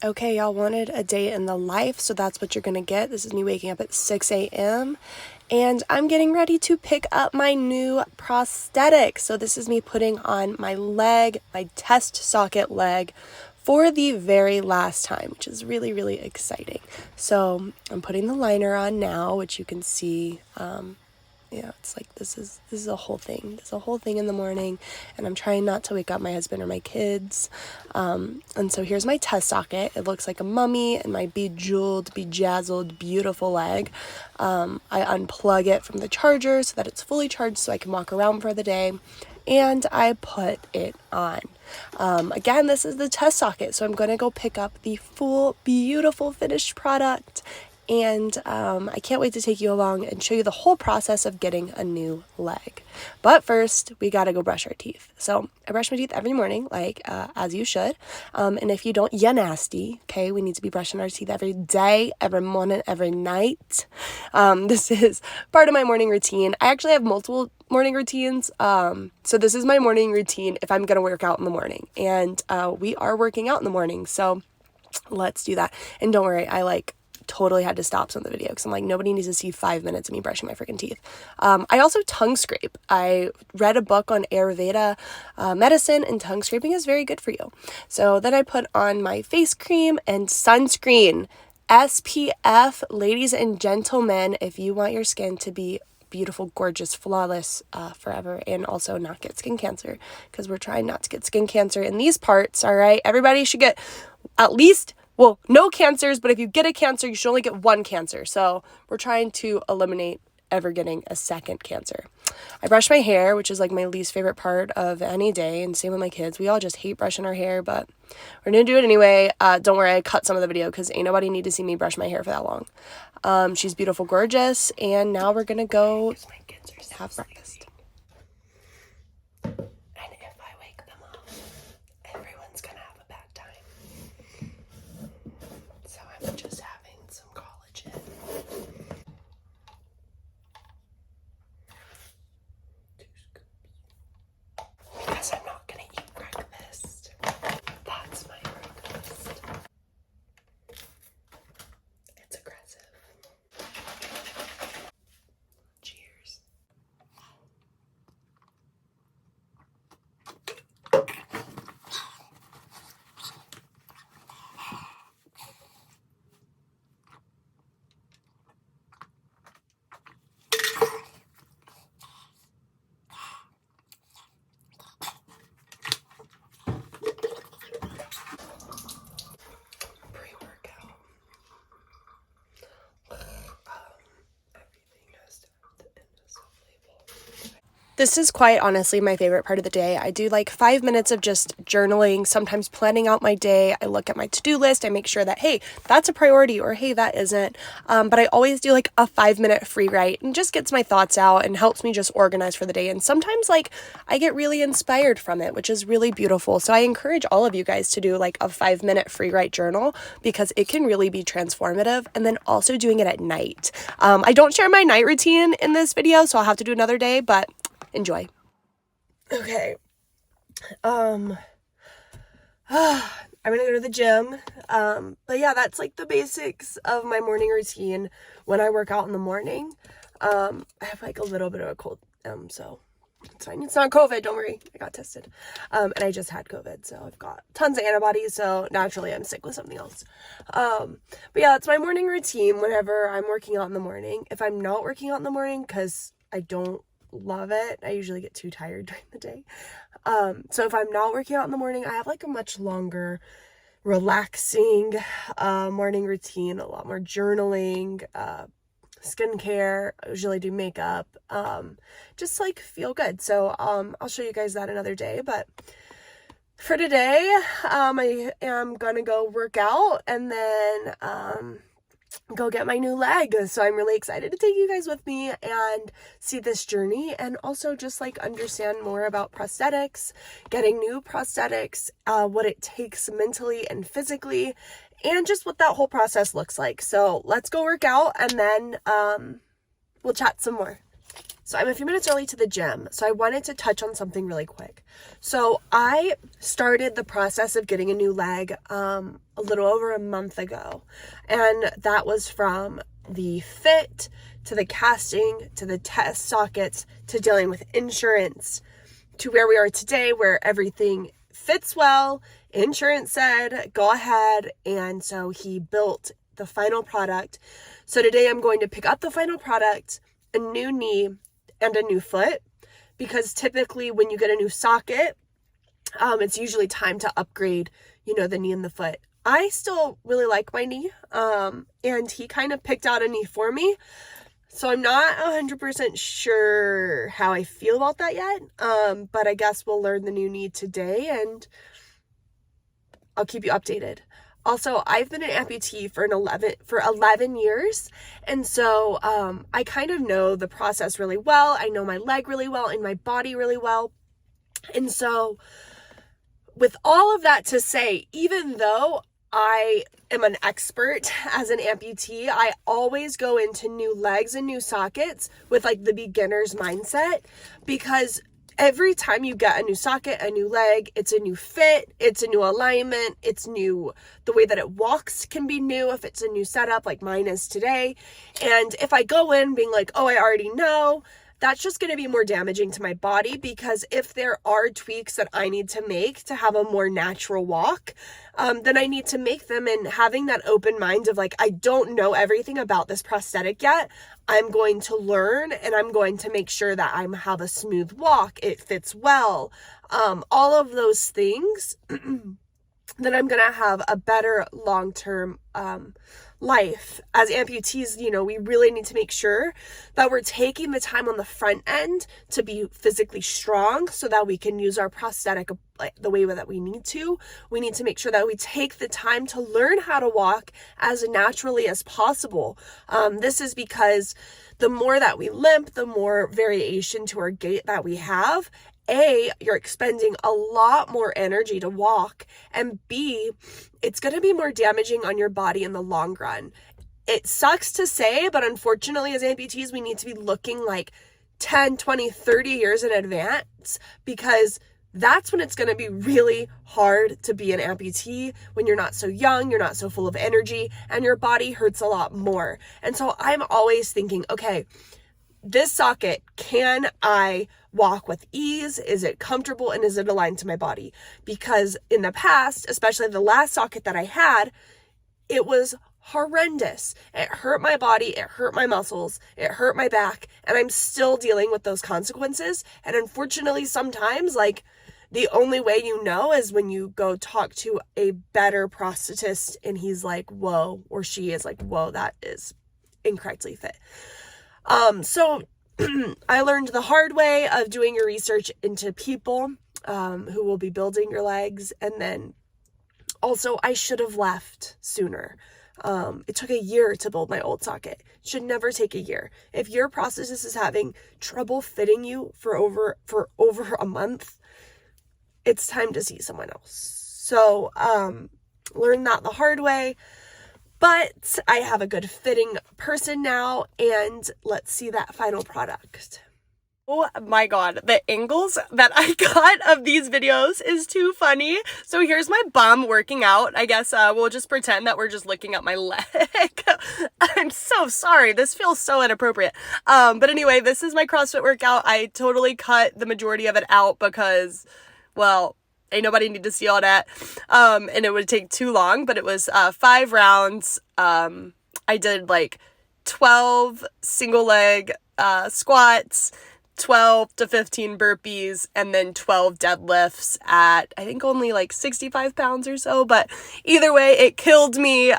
Okay, y'all wanted a day in the life, so that's what you're gonna get. This is me waking up at 6 a.m. and I'm getting ready to pick up my new prosthetic. So this is me putting on my leg, my test socket leg, for the very last time, which is really, really exciting. So I'm putting the liner on now, which you can see. It's like this is a whole thing. There's a whole thing in the morning, and I'm trying not to wake up my husband or my kids. And so here's my test socket. It looks like a mummy and my bejeweled, bejazzled, beautiful leg. I unplug it from the charger so that it's fully charged so I can walk around for the day, and I put it on. Again, this is the test socket, so I'm going to go pick up the full, beautiful finished product. And I can't wait to take you along and show you the whole process of getting a new leg. But first, we gotta go brush our teeth. So I brush my teeth every morning, like as you should. And if you don't, you're nasty. Okay, we need to be brushing our teeth every day, every morning, every night. This is part of my morning routine. I actually have multiple morning routines. So this is my morning routine if I'm gonna work out in the morning. And we are working out in the morning, so let's do that. And don't worry, I totally had to stop some of the video because I'm like, nobody needs to see 5 minutes of me brushing my freaking teeth. I also tongue scrape. I read a book on Ayurveda medicine, and tongue scraping is very good for you. So then I put on my face cream and sunscreen. SPF, ladies and gentlemen, if you want your skin to be beautiful, gorgeous, flawless forever, and also not get skin cancer, because we're trying not to get skin cancer in these parts, all right? Everybody should get at least, well, no cancers, but if you get a cancer, you should only get one cancer. So we're trying to eliminate ever getting a second cancer. I brush my hair, which is like my least favorite part of any day, and same with my kids. We all just hate brushing our hair, but we're gonna do it anyway. Don't worry, I cut some of the video because ain't nobody need to see me brush my hair for that long. She's beautiful, gorgeous, and now we're gonna go have breakfast. And if I wake them up, everyone's gonna have a bad time. So I'm just having some collagen. 2 scoops. Because I'm not gonna eat breakfast. That's my breakfast. It's aggressive. Cheers. Pre-workout. Everything has to have the end of self-label. This is quite honestly my favorite part of the day. I do like 5 minutes of just journaling, sometimes planning out my day. I look at my to-do list. I make sure that, hey, that's a priority, or hey, that isn't. But I always do like a 5-minute free write, and just gets my thoughts out and helps me just organize for the day. And sometimes I get really inspired from it, which is really beautiful. So I encourage all of you guys to do like a 5-minute free write journal, because it can really be transformative. And then also doing it at night. I don't share my night routine in this video, so I'll have to do another day, but enjoy. Okay. I'm gonna go to the gym. But yeah, that's like the basics of my morning routine when I work out in the morning. I have like a little bit of a cold, so it's fine. It's not COVID, don't worry. I got tested. And I just had COVID, so I've got tons of antibodies, so naturally I'm sick with something else. But yeah, that's my morning routine whenever I'm working out in the morning. If I'm not working out in the morning, because I don't love it, I usually get too tired during the day. So if I'm not working out in the morning, I have like a much longer, relaxing morning routine, a lot more journaling, skincare. I usually do makeup, just like feel good. So I'll show you guys that another day, but for today, I am gonna go work out and then go get my new leg. So I'm really excited to take you guys with me and see this journey, and also just like understand more about prosthetics, getting new prosthetics, what it takes mentally and physically, and just what that whole process looks like. So let's go work out, and then we'll chat some more. So I'm a few minutes early to the gym, so I wanted to touch on something really quick. So I started the process of getting a new leg a little over a month ago, and that was from the fit to the casting to the test sockets to dealing with insurance to where we are today, where everything fits well. Insurance said go ahead, and so he built the final product. So today I'm going to pick up the final product, a new knee and a new foot, because typically when you get a new socket, it's usually time to upgrade, the knee and the foot. I still really like my knee, and he kind of picked out a knee for me. So I'm not 100% sure how I feel about that yet, but I guess we'll learn the new knee today, and I'll keep you updated. Also, I've been an amputee for 11 years, and so I kind of know the process really well. I know my leg really well and my body really well. And so with all of that to say, even though I am an expert as an amputee, I always go into new legs and new sockets with like the beginner's mindset, because every time you get a new socket, a new leg, it's a new fit, it's a new alignment, it's new. The way that it walks can be new if it's a new setup like mine is today. And if I go in being like, oh, I already know, that's just going to be more damaging to my body, because if there are tweaks that I need to make to have a more natural walk, then I need to make them. And having that open mind of like, I don't know everything about this prosthetic yet. I'm going to learn, and I'm going to make sure that I have a smooth walk. It fits well. All of those things, then I'm going to have a better long-term life. As amputees, we really need to make sure that we're taking the time on the front end to be physically strong so that we can use our prosthetic the way that we need to. We need to make sure that we take the time to learn how to walk as naturally as possible. This is because the more that we limp, the more variation to our gait that we have. A, you're expending a lot more energy to walk, and B, it's going to be more damaging on your body in the long run. It sucks to say, but unfortunately as amputees, we need to be looking like 10, 20, 30 years in advance, because that's when it's going to be really hard to be an amputee, when you're not so young, you're not so full of energy, and your body hurts a lot more. And so I'm always thinking, okay, this socket, can I walk with ease? Is it comfortable, and is it aligned to my body? Because in the past, especially the last socket that I had, it was horrendous. It hurt my body, it hurt my muscles, it hurt my back, and I'm still dealing with those consequences. And unfortunately, sometimes the only way is when you go talk to a better prosthetist and he's like, whoa, or she is like, whoa, that is incorrectly fit. So I learned the hard way of doing your research into people who will be building your legs. And then also I should have left sooner. It took a year to build my old socket. It should never take a year. If your prosthetist is having trouble fitting you for over a month, it's time to see someone else. So learn that the hard way. But I have a good fitting person now, and let's see that final product. Oh my God, the angles that I got of these videos is too funny. So here's my bum working out. I guess we'll just pretend that we're just looking at my leg. I'm so sorry. This feels so inappropriate. But anyway, this is my CrossFit workout. I totally cut the majority of it out because, well, ain't nobody need to see all that. And it would take too long, but it was 5 rounds. I did 12 single leg squats, 12 to 15 burpees, and then 12 deadlifts at, I think, only 65 pounds or so. But either way, it killed me.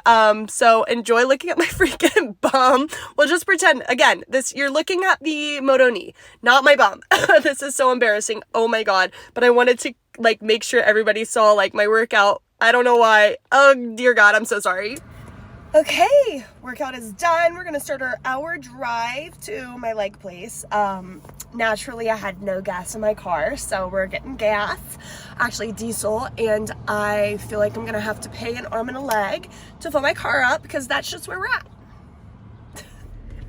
So enjoy looking at my freaking bum. We'll just pretend, again, you're looking at the moto knee, not my bum. This is so embarrassing. Oh my God. But I wanted to make sure everybody saw my workout. I don't know why. Oh dear God, I'm so sorry. Okay, workout is done. We're gonna start our hour drive to my leg place. Naturally, I had no gas in my car, so we're getting gas, actually diesel, and I feel like I'm gonna have to pay an arm and a leg to fill my car up because that's just where we're at.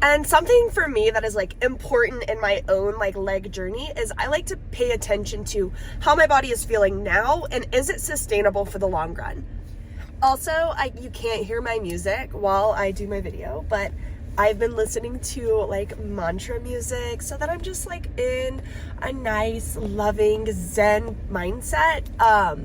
And something for me that is like important in my own like leg journey is I like to pay attention to how my body is feeling now and is it sustainable for the long run. Also, you can't hear my music while I do my video, but I've been listening to like mantra music so that I'm just like in a nice, loving Zen mindset. I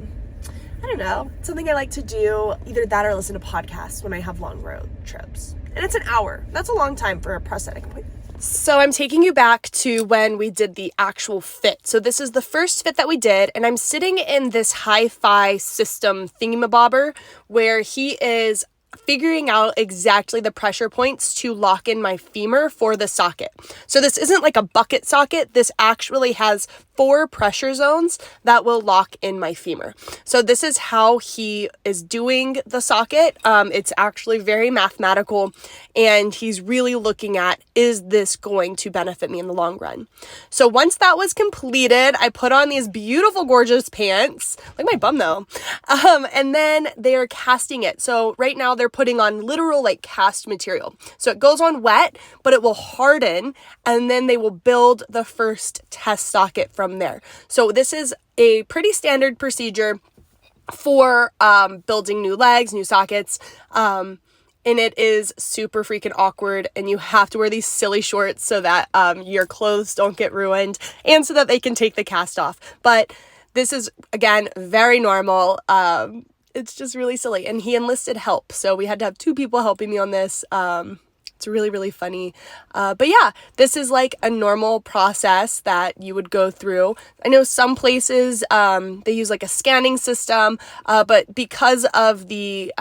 don't know, something I like to do, either that or listen to podcasts when I have long road trips. And it's an hour. That's a long time for a prosthetic appointment. So I'm taking you back to when we did the actual fit. So this is the first fit that we did, and I'm sitting in this hi-fi system thingamabobber where he is figuring out exactly the pressure points to lock in my femur for the socket. So this isn't like a bucket socket. This actually has 4 pressure zones that will lock in my femur. So this is how he is doing the socket. It's actually very mathematical, and he's really looking at, is this going to benefit me in the long run? So once that was completed, I put on these beautiful, gorgeous pants, like my bum though, and then they're casting it. So right now they're putting on literal like cast material. So it goes on wet, but it will harden, and then they will build the first test socket from there. So this is a pretty standard procedure for building new legs, new sockets, and it is super freaking awkward, and you have to wear these silly shorts so that your clothes don't get ruined and so that they can take the cast off. But this is, again, very normal. It's just really silly, and he enlisted help, so we had to have 2 people helping me on this. It's really, really funny. But yeah, this is like a normal process that you would go through. I know some places, they use like a scanning system, but because of the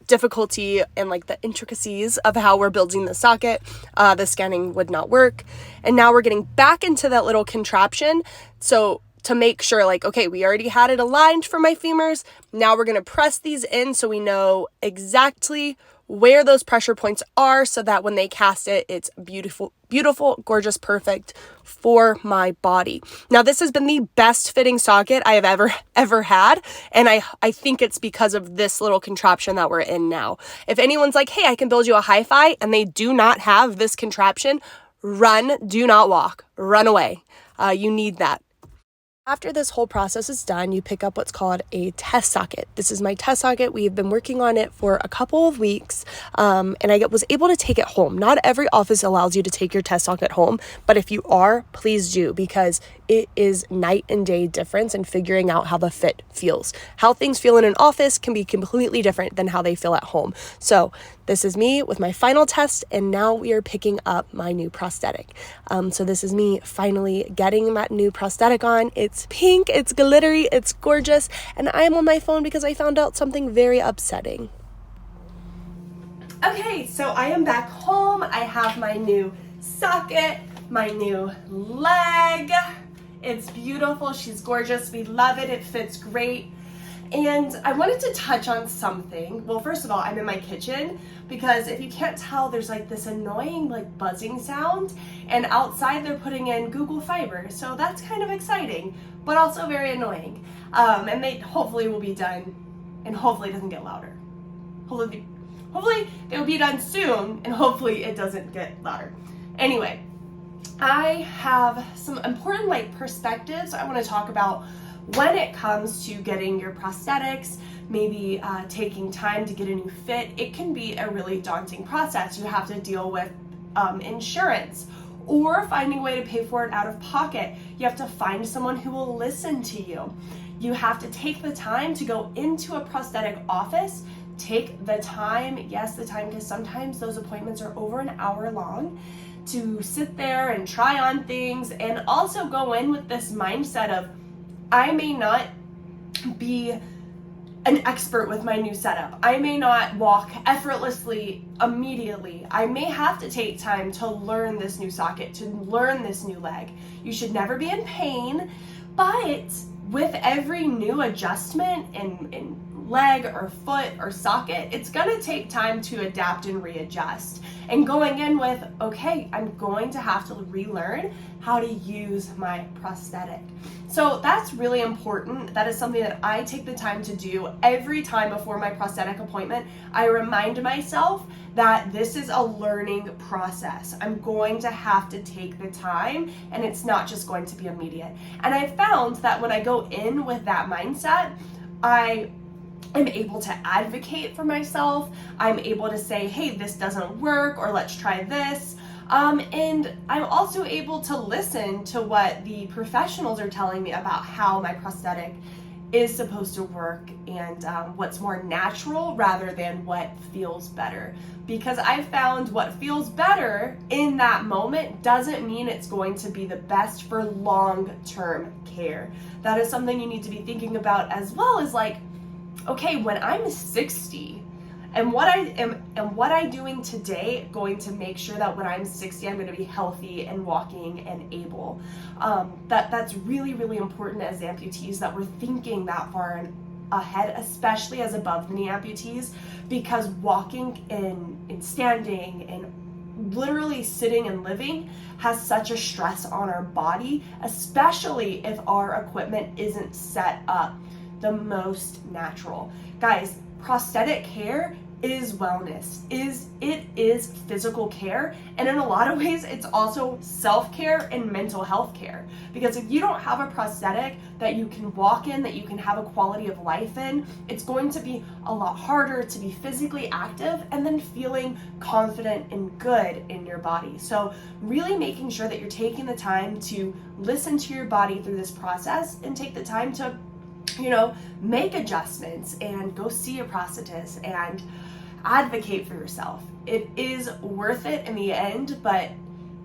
difficulty and like the intricacies of how we're building the socket, the scanning would not work. And now we're getting back into that little contraption. So to make sure, like, okay, we already had it aligned for my femurs. Now we're going to press these in so we know exactly where those pressure points are so that when they cast it, it's beautiful, beautiful, gorgeous, perfect for my body. Now, this has been the best fitting socket I have ever had. And I think it's because of this little contraption that we're in now. If anyone's like, hey, I can build you a hi-fi, and they do not have this contraption, run, do not walk, run away. You need that. After this whole process is done, you pick up what's called a test socket. This is my test socket. We've been working on it for a couple of weeks, and I was able to take it home. Not every office allows you to take your test socket home, but if you are, please do, because it is night and day difference in figuring out how the fit feels. How things feel in an office can be completely different than how they feel at home. So this is me with my final test, and now we are picking up my new prosthetic. So this is me finally getting that new prosthetic on. It's pink, it's glittery, it's gorgeous, and I am on my phone because I found out something very upsetting. Okay, so I am back home. I have my new socket, my new leg. It's beautiful, she's gorgeous, we love it, it fits great. And I wanted to touch on something. Well, first of all, I'm in my kitchen because if you can't tell, there's like this annoying like buzzing sound, and outside they're putting in Google Fiber. So that's kind of exciting, but also very annoying. And they hopefully will be done, and hopefully it doesn't get louder. Hopefully they will be done soon, and hopefully it doesn't get louder. Anyway, I have some important like perspectives I want to talk about when it comes to getting your prosthetics, maybe taking time to get a new fit. It can be a really daunting process. You have to deal with insurance or finding a way to pay for it out of pocket. You have to find someone who will listen to you. You have to take the time to go into a prosthetic office. Take the time, yes, the time, because sometimes those appointments are over an hour long, to sit there and try on things, and also go in with this mindset of, I may not be an expert with my new setup. I may not walk effortlessly immediately. I may have to take time to learn this new socket, to learn this new leg. You should never be in pain, but with every new adjustment and leg or foot or socket, it's gonna take time to adapt and readjust. And going in with, okay, I'm going to have to relearn how to use my prosthetic. So that's really important. That is something that I take the time to do every time before my prosthetic appointment. I remind myself that this is a learning process. I'm going to have to take the time, and it's not just going to be immediate. And I found that when I go in with that mindset, I am able to advocate for myself. I'm able to say, hey, this doesn't work, or let's try this. And I'm also able to listen to what the professionals are telling me about how my prosthetic is supposed to work, and what's more natural rather than what feels better. Because I found what feels better in that moment doesn't mean it's going to be the best for long-term care. That is something you need to be thinking about, as well as like, okay, when I'm 60, and what I doing today going to make sure that when I'm 60, I'm going to be healthy and walking and able. That's really, really important as amputees, that we're thinking that far ahead, especially as above the knee amputees, because walking and standing and literally sitting and living has such a stress on our body, especially if our equipment isn't set up the most natural. Guys, prosthetic care is wellness, it is physical care, and in a lot of ways it's also self-care and mental health care. Because if you don't have a prosthetic that you can walk in, that you can have a quality of life in, it's going to be a lot harder to be physically active and then feeling confident and good in your body. So really making sure that you're taking the time to listen to your body through this process, and take the time to, make adjustments and go see a prosthetist and advocate for yourself. It is worth it in the end, but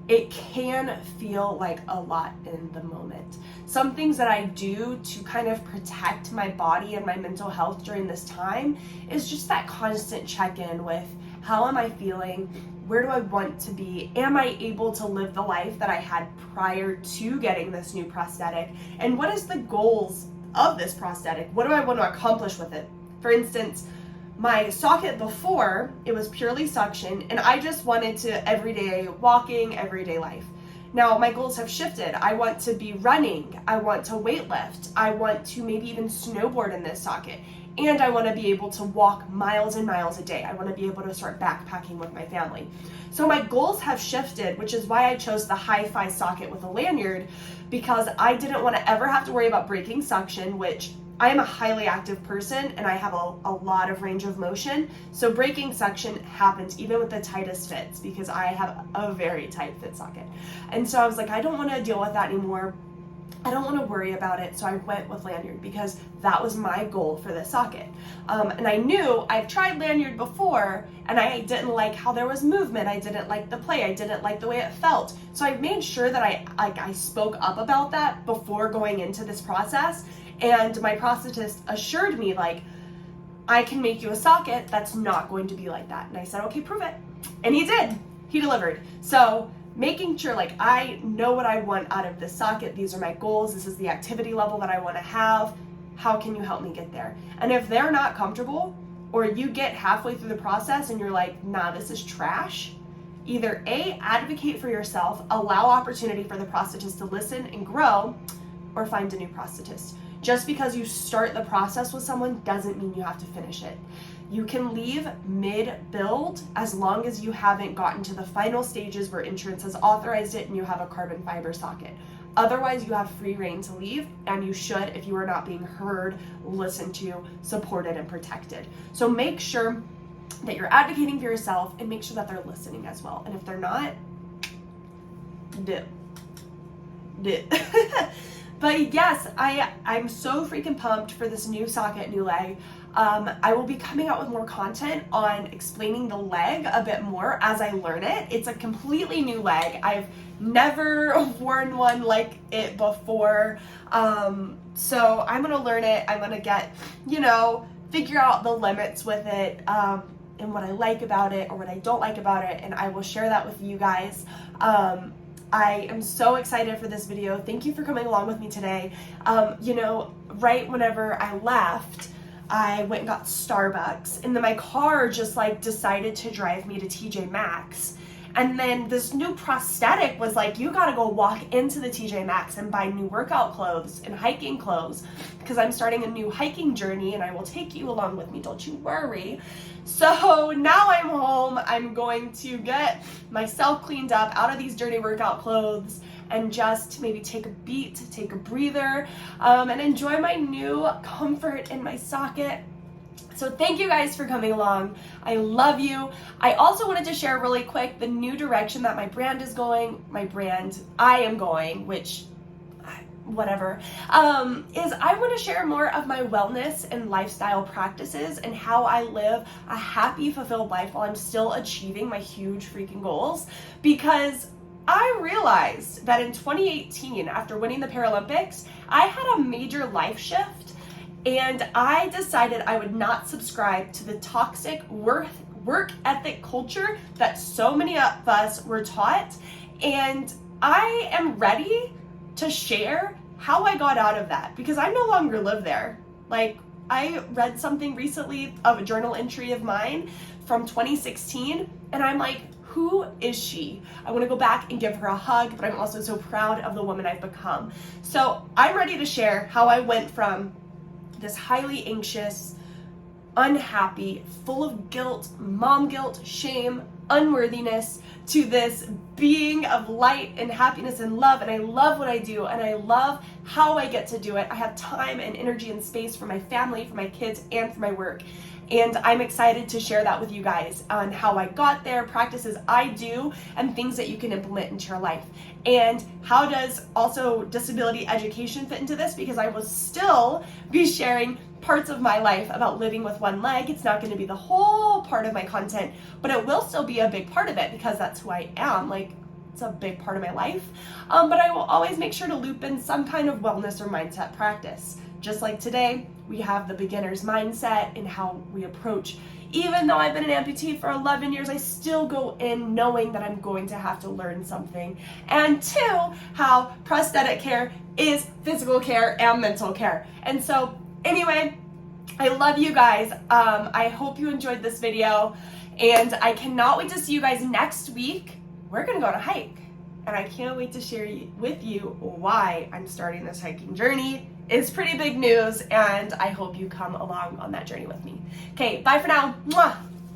it can feel like a lot in the moment. Some things that I do to kind of protect my body and my mental health during this time is just that constant check-in with, how am I feeling? Where do I want to be? Am I able to live the life that I had prior to getting this new prosthetic? And what is the goals of this prosthetic? What do I want to accomplish with it? For instance, my socket before, it was purely suction, and I just wanted to everyday walking, everyday life. Now my goals have shifted. I want to be running, I want to weightlift, I want to maybe even snowboard in this socket, and I want to be able to walk miles and miles a day. I want to be able to start backpacking with my family. So my goals have shifted, which is why I chose the hi-fi socket with a lanyard, because I didn't want to ever have to worry about breaking suction, which I am a highly active person and I have a lot of range of motion. So breaking suction happens even with the tightest fits, because I have a very tight fit socket. And so I was like, I don't want to deal with that anymore. I don't want to worry about it. So I went with lanyard, because that was my goal for this socket. And I knew I've tried lanyard before and I didn't like how there was movement. I didn't like the play. I didn't like the way it felt. So I made sure that I spoke up about that before going into this process. And my prosthetist assured me, like, I can make you a socket that's not going to be like that. And I said, okay, prove it. And he did. He delivered. So making sure, like, I know what I want out of this socket. These are my goals. This is the activity level that I want to have. How can you help me get there? And if they're not comfortable, or you get halfway through the process and you're like, nah, this is trash, either A, advocate for yourself, allow opportunity for the prosthetist to listen and grow, or find a new prosthetist. Just because you start the process with someone doesn't mean you have to finish it. You can leave mid-build as long as you haven't gotten to the final stages where insurance has authorized it and you have a carbon fiber socket. Otherwise, you have free reign to leave, and you should if you are not being heard, listened to, supported, and protected. So make sure that you're advocating for yourself, and make sure that they're listening as well. And if they're not, do. But yes, I'm so freaking pumped for this new socket, new leg. I will be coming out with more content on explaining the leg a bit more as I learn it. It's a completely new leg. I've never worn one like it before. So I'm gonna learn it. I'm gonna get, figure out the limits with it, and what I like about it or what I don't like about it, and I will share that with you guys. I am so excited for this video. Thank you for coming along with me today. Right whenever I left, I went and got Starbucks, and then my car just like decided to drive me to TJ Maxx. And then this new prosthetic was like, you gotta go walk into the TJ Maxx and buy new workout clothes and hiking clothes, because I'm starting a new hiking journey and I will take you along with me, don't you worry. So now I'm home, I'm going to get myself cleaned up out of these dirty workout clothes and just maybe take a beat, take a breather, and enjoy my new comfort in my socket. So thank you guys for coming along. I love you. I also wanted to share really quick the new direction that my brand is going. I am going, which, whatever, is I want to share more of my wellness and lifestyle practices and how I live a happy, fulfilled life while I'm still achieving my huge freaking goals. Because I realized that in 2018, after winning the Paralympics, I had a major life shift. And I decided I would not subscribe to the toxic work ethic culture that so many of us were taught. And I am ready to share how I got out of that, because I no longer live there. Like, I read something recently of a journal entry of mine from 2016, and I'm like, who is she? I want to go back and give her a hug, but I'm also so proud of the woman I've become. So I'm ready to share how I went from this highly anxious, unhappy, full of guilt, mom guilt, shame, unworthiness, to this being of light and happiness and love. And I love what I do, and I love how I get to do it. I have time and energy and space for my family, for my kids, and for my work. And I'm excited to share that with you guys on how I got there, practices I do, and things that you can implement into your life. And how does also disability education fit into this? Because I will still be sharing parts of my life about living with one leg. It's not going to be the whole part of my content, but it will still be a big part of it, because that's who I am. Like, it's a big part of my life. But I will always make sure to loop in some kind of wellness or mindset practice. Just like today, we have the beginner's mindset and how we approach. Even though I've been an amputee for 11 years, I still go in knowing that I'm going to have to learn something. And two, how prosthetic care is physical care and mental care. And so anyway, I love you guys. I hope you enjoyed this video, and I cannot wait to see you guys next week. We're gonna go on a hike, and I can't wait to share with you why I'm starting this hiking journey. It's pretty big news, and I hope you come along on that journey with me. Okay, bye for now. Mwah!